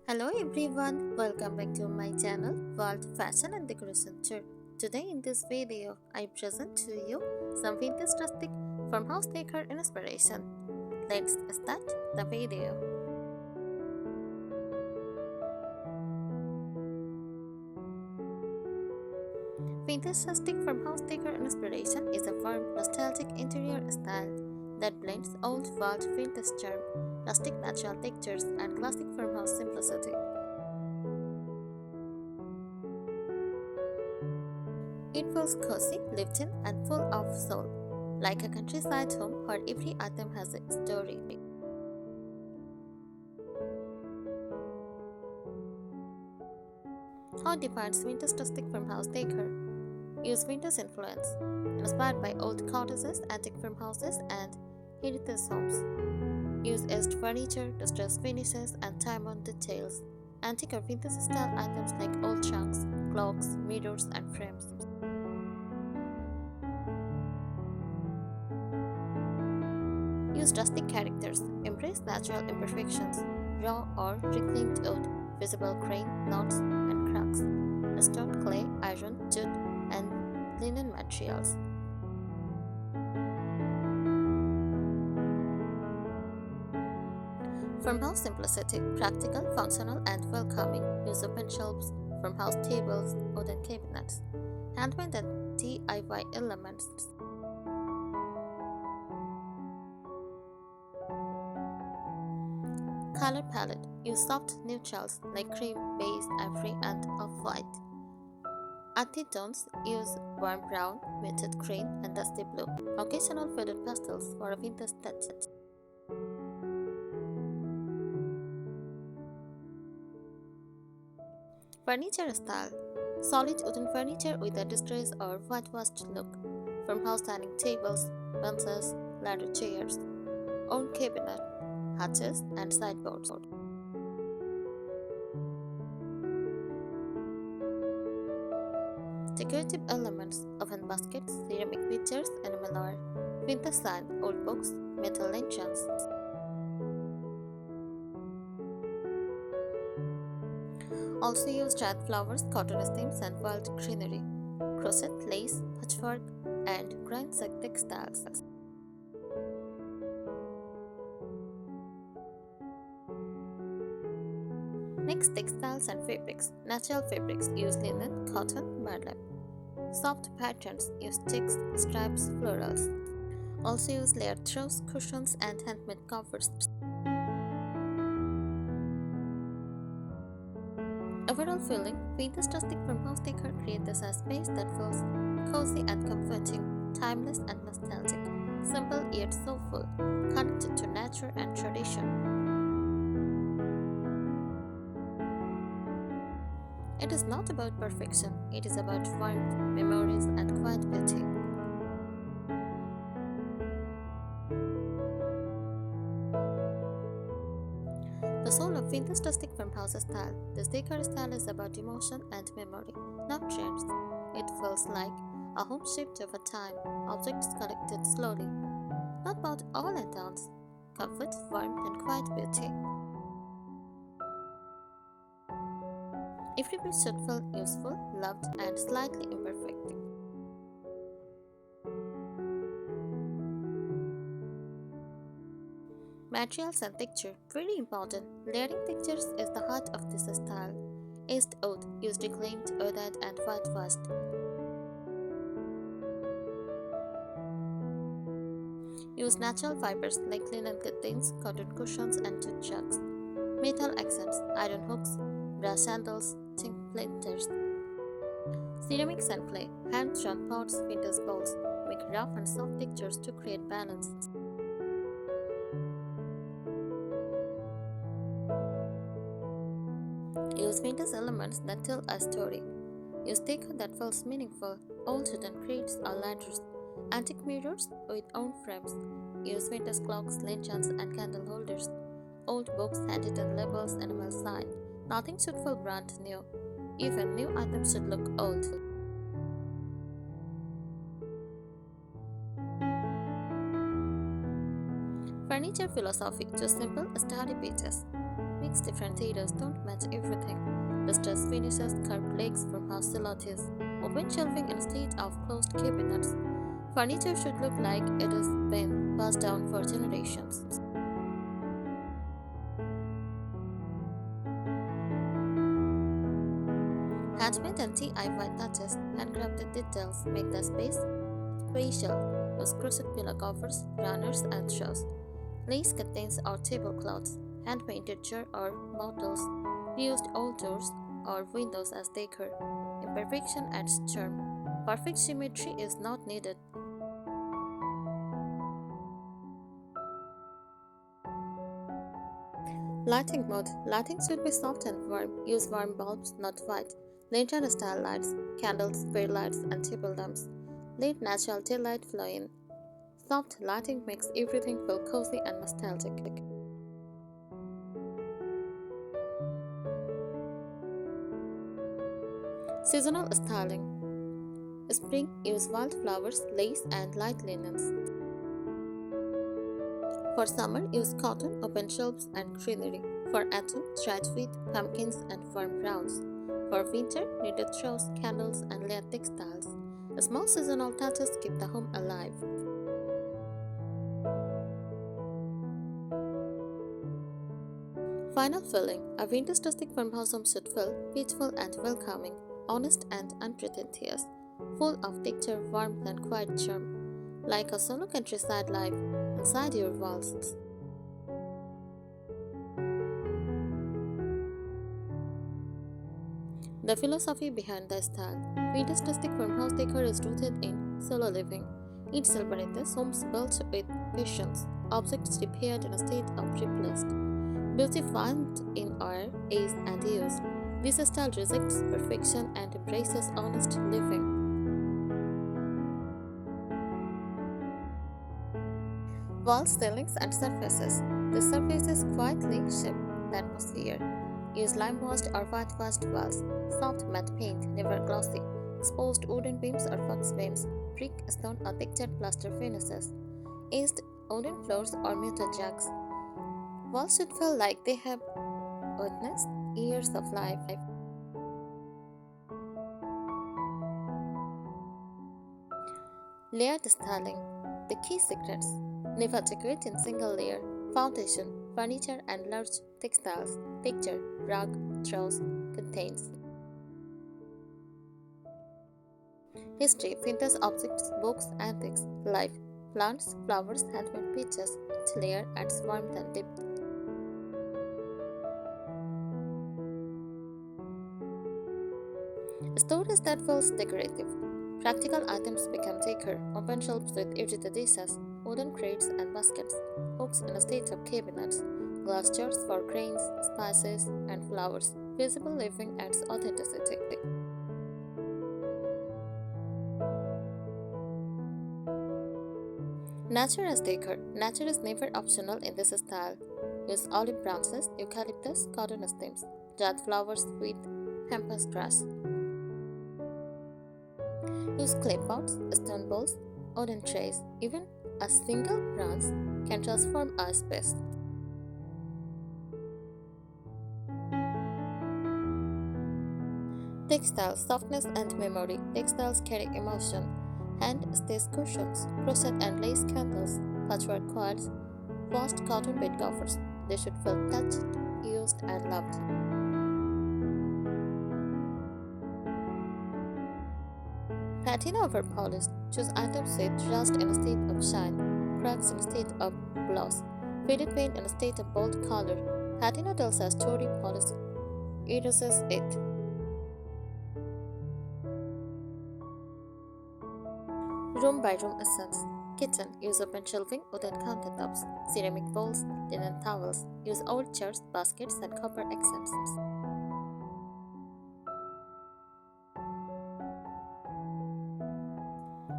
Hello everyone, welcome back to my channel World Fashion and Decoration Tour. Today in this video, I present to you some vintage rustic farmhouse decor inspiration. Let's start the video. Vintage rustic farmhouse decor inspiration is a warm, nostalgic interior style that blends old world vintage charm, rustic natural textures, and classic farmhouse simplicity. It feels cozy, lived-in, and full of soul, like a countryside home where every item has a story. How defines vintage rustic farmhouse decor? Use vintage influence, inspired by old cottages, antique farmhouses, and heritage homes. Use aged furniture, distressed finishes, and time-worn details. Antique or vintage style items like old trunks, clocks, mirrors, and frames. Use rustic characters, embrace natural imperfections, raw or reclaimed wood, visible grain, knots, and cracks, stone, clay, iron, jute, and linen materials. Farmhouse simplicity, practical, functional, and welcoming. Use open shelves, farmhouse tables, wooden cabinets, handmade and DIY elements. Color palette. Use soft neutrals like cream, beige, ivory, and off-white. Earthy tones. Use warm brown, muted green, and dusty blue. Occasional faded pastels for a vintage touch. Furniture style. Solid wooden furniture with a distressed or whitewashed look. Farmhouse dining tables, benches, ladder chairs. Own cabinet, hatches, and sideboards. Decorative elements, oven baskets, ceramic pitchers, enamel art, vintage sign, old books, metal lanterns. Also use dried flowers, cotton stems, and wild greenery. Crochet, lace, patchwork, and grind textiles. Next, textiles and fabrics. Natural fabrics use linen, cotton, burlap. Soft patterns use checks, stripes, florals. Also use layered throws, cushions, and handmade covers. Overall feeling, vintage rustic farmhouse decor creates a space that feels cozy and comforting, timeless and nostalgic, simple yet soulful, connected to nature and tradition. It is not about perfection, it is about warmth, memories, and quiet beauty. The soul of vintage rustic farmhouse style. This decor style is about emotion and memory, not trends. It feels like a home shaped over time, objects collected slowly, not about all at once. Comfort, warmth, and quiet beauty. Every piece should feel useful, loved, and slightly imperfect. Materials and texture, very important. Layering textures is the heart of this style. Aged wood, use reclaimed, earthed, and whitewashed. Use natural fibers like linen curtains, cotton cushions, and jute jugs. Metal accents, iron hooks, brass handles, zinc planters. Ceramics and clay, hand-drawn pots, vintage bowls, make rough and soft textures to create balance. Use vintage elements that tell a story. Use decor that feels meaningful, old wooden crates or ladders, antique mirrors with own frames. Use vintage clocks, lanterns, and candle holders. Old books, handwritten labels, enamel sign. Nothing should feel brand new. Even new items should look old. Furniture philosophy to simple, sturdy pieces. makes different theaters don't match everything. Distressed finishes, curved legs from house silhouettes, open shelving instead of closed cabinets. Furniture should look like it has been passed down for generations. Handmade and DIY touches, handcrafted details make the space spatial. Use crochet pillow covers, runners, and straws. Lace curtains or tablecloths, hand-painted jar or bottles, reused old doors or windows as decor. Imperfection adds charm. Perfect symmetry is not needed. Lighting mode. Lighting should be soft and warm. Use warm bulbs, not white. Lantern style lights, candles, fairy lights, and table lamps. Let natural daylight flow in. Soft lighting makes everything feel cozy and nostalgic. Seasonal styling. Spring, use wildflowers, lace, and light linens. For summer, use cotton, open shelves, and greenery. For autumn, dried wheat, pumpkins, and firm browns. For winter, knitted straws, candles, and layered textiles. Small seasonal touches keep the home alive. Final filling. A vintage rustic farmhouse home should feel peaceful and welcoming, honest and unpretentious, full of texture, warmth, and quiet charm, like a solo countryside life inside your walls. The philosophy behind the style. Vintage rustic farmhouse decor is rooted in solo living. It celebrates homes built with patience, objects repaired in a state of replaced, beauty found in our age and use. This style rejects perfection and embraces honest living. Walls, ceilings, and surfaces. The surfaces quietly shape the atmosphere. Use lime-washed or whitewashed walls, soft matte paint, never glossy, exposed wooden beams or fox beams, brick, stone, or textured plaster finishes, aged wooden floors or metal jacks. Walls should feel like they have witnessed years of life. Layered styling. The key secrets. Never decorate in single layer. Foundation, furniture, and large textiles. Texture, rug, throws, contains. History, vintage objects, books, antiques. Life, plants, flowers, handmade pictures. Each layer adds warmth and depth. Storage that feels decorative. Practical items become decor. Open shelves with edited dishes, wooden crates and baskets, hooks in a state of cabinets, glass jars for grains, spices, and flowers. Visible living adds authenticity. Nature as decor. Nature is never optional in this style. Use olive branches, eucalyptus, cotton stems, dried flowers with pampas grass. Use clay pots, stone bowls, wooden trays. Even a single branch can transform a space. Textiles, softness and memory. Textiles carry emotion. Hand stitched cushions, crochet and lace candles, patchwork quilts, washed cotton bed covers. They should feel touched, used, and loved. Patina over polished. Choose items with rust in a state of shine, cracks in a state of gloss, faded paint in a state of bold color. Patina tells a story, polish erases it. Room by room essence. Kitchen. Use open shelving, wooden countertops, ceramic bowls, linen towels. Use old chairs, baskets, and copper accents.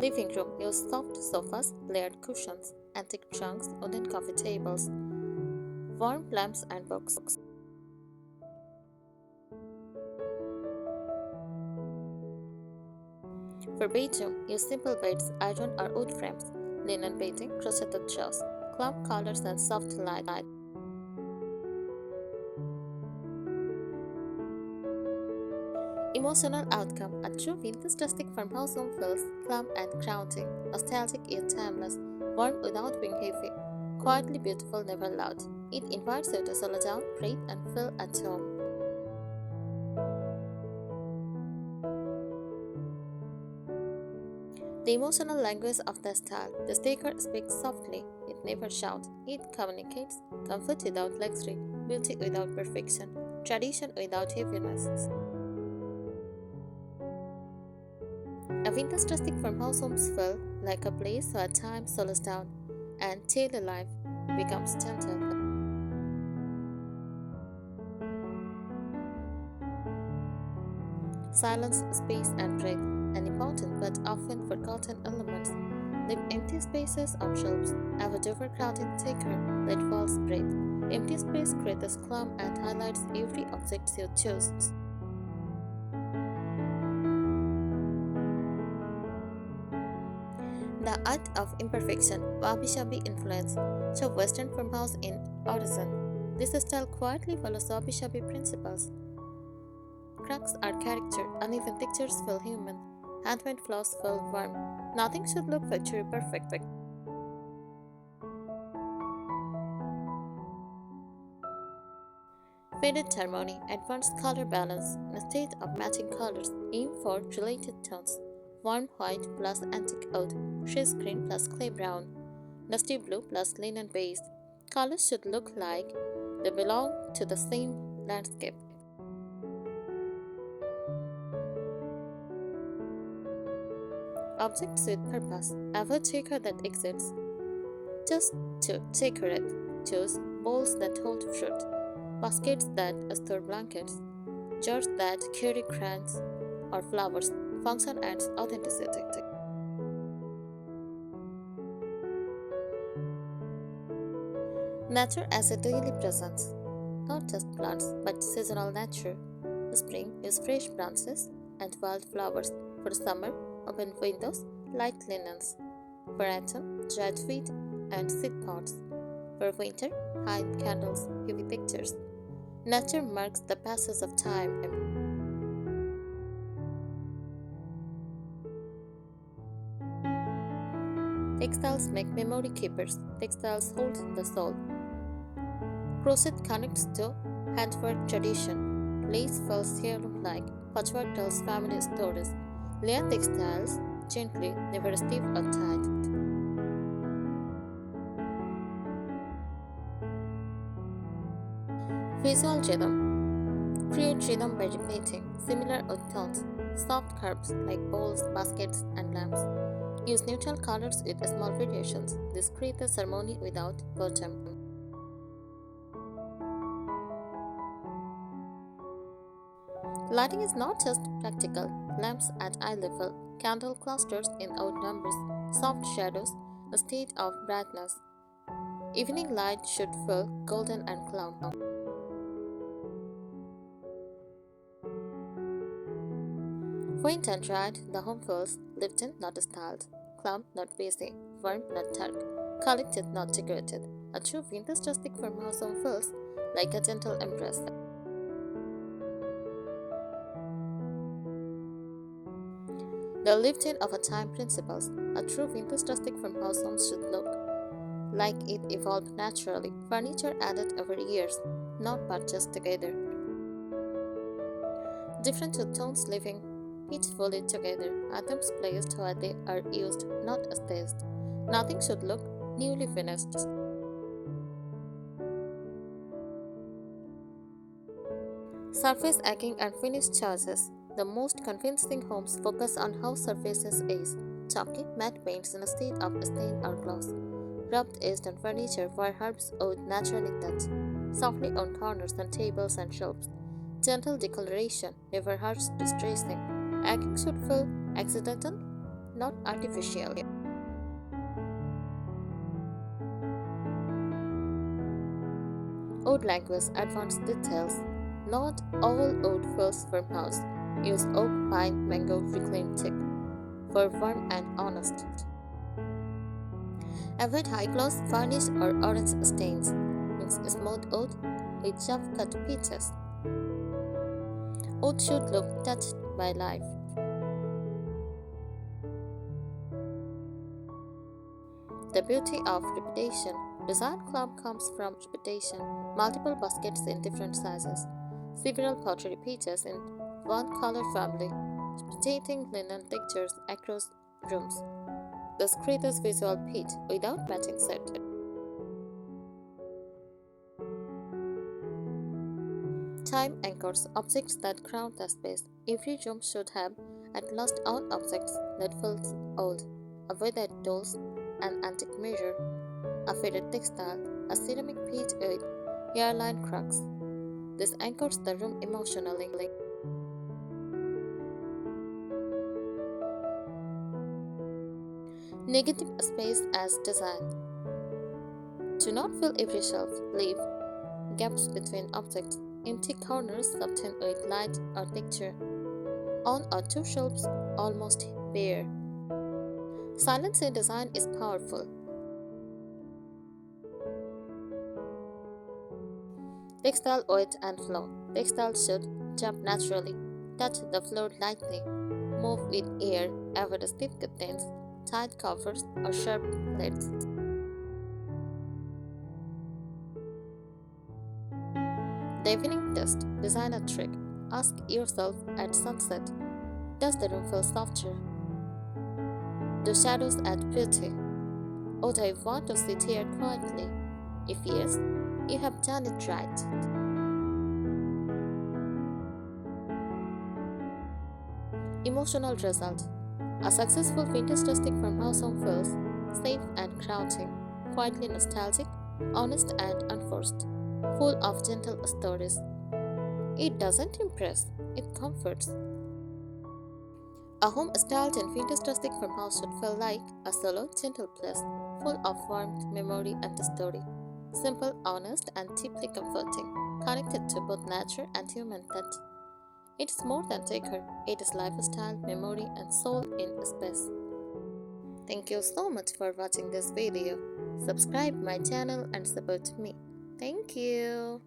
Living room. Use soft sofas, layered cushions, antique trunks, wooden coffee tables, warm lamps, and books. For bedroom, use simple beds, iron or wood frames, linen bedding, crocheted drawers, cloth colors, and soft light. Emotional outcome. A true vintage rustic farmhouse home feels calm and grounding, nostalgic yet timeless, warm without being heavy, quietly beautiful, never loud. It invites you to slow down, breathe, and feel at home. The emotional language of the style. The Décor speaks softly. It never shouts. It communicates comfort without luxury, beauty without perfection, tradition without heaviness. A vintage rustic farmhouse homes feel like a place where time slows down and daily life becomes gentle. Silence, space, and breath, an important but often forgotten element. Leave empty spaces on shelves. Have a overcrowded taker. Let walls breathe. Empty space creates calm and highlights every object you choose. The art of imperfection, wabi sabi influence, show Western farmhouse in artisan. This style quietly follows wabi sabi principles. Cracks are character, uneven textures feel human, handmade flaws feel warm. Nothing should look factory perfect. Faded harmony, advanced color balance, instead of matching colors, aim for related tones. Warm white plus antique oud, shades green plus clay brown, dusty blue plus linen beige. Colors should look like they belong to the same landscape. Objects with purpose. Avoid decor that exists just to decorate. Choose bowls that hold fruit, baskets that store blankets, jars that carry crayons or flowers. Function adds authenticity. Nature as a daily presence. Not just plants, but seasonal nature. Spring use fresh branches and wildflowers. For summer, open windows, light linens. For autumn, dried wheat and seed pods. For winter, hide candles, heavy pictures. Nature marks the passage of time. Textiles make memory keepers. Textiles hold the soul. Crochet connects to handwork tradition. Lace feels heirloom-like. Patchwork tells family stories. Layer textiles gently, never stiff or tight. Visual rhythm. Create rhythm by repeating similar odd tones. Soft curves like bowls, baskets, and lamps. Use neutral colors with small variations. This creates harmony without boredom. Lighting is not just practical. Lamps at eye level, candle clusters in odd numbers, soft shadows, a state of brightness. Evening light should feel golden and calm. When done right, the home feels lived in, not styled, calm, not busy, warm, not dark, collected, not decorated. A true vintage rustic farmhouse home feels like a gentle embrace. The lived-in of a time principles. A true vintage rustic farmhouse home should look like it evolved naturally. Furniture added over years, not purchased together. Different two tones living peacefully together. Items placed where they are used, not staged. Nothing should look newly finished. Surface aging and finish choices. The most convincing homes focus on how surfaces age. Chalky, matte paints instead of stain or gloss. Rubbed edged on furniture where herbs would naturally touch. Softly on corners and tables and shelves. Gentle decoloration never hurts distressing. Aging should feel accidental, not artificial. Oud language advanced details. Not all oud feels farmhouse. Use oak, pine, mango, reclaimed teak for warm and honest. Avoid high gloss, varnish, or orange stains. Mix smooth oud with rough cut pieces. Oud should look touched by life. The beauty of repetition. Design club comes from repetition. Multiple baskets in different sizes. Several pottery pieces in one color family. Rotating linen textures across rooms. This creates visual pitch without matching set. Time anchors objects that crowd the space. Every room should have at least one object that feels old. A weathered dolls, an antique mirror, a faded textile, a ceramic piece with hairline cracks. This anchors the room emotionally. Negative space as design. Do not fill every shelf. Leave gaps between objects. Empty corners soften with light or texture. One or two shelves almost bare. Silence in design is powerful. Textile weight and flow. Textiles should jump naturally. Touch the floor lightly. Move with air. Avoid stiff curtains, tight covers, or sharp lids. The evening test. Design a trick. Ask yourself at sunset, does the room feel softer? Do shadows add beauty? Would I want to sit here quietly? If yes, you have done it right. Emotional result. A successful vintage rustic farmhouse home feels safe and grounding, quietly nostalgic, honest and unforced, full of gentle stories. It doesn't impress, it comforts. A home styled in vintage rustic farmhouse should feel like a solo, gentle place, full of warmth, memory, and story. Simple, honest, and deeply comforting, connected to both nature and human touch. It is more than decor, it is lifestyle, memory, and soul in space. Thank you so much for watching this video. Subscribe my channel and support me. Thank you.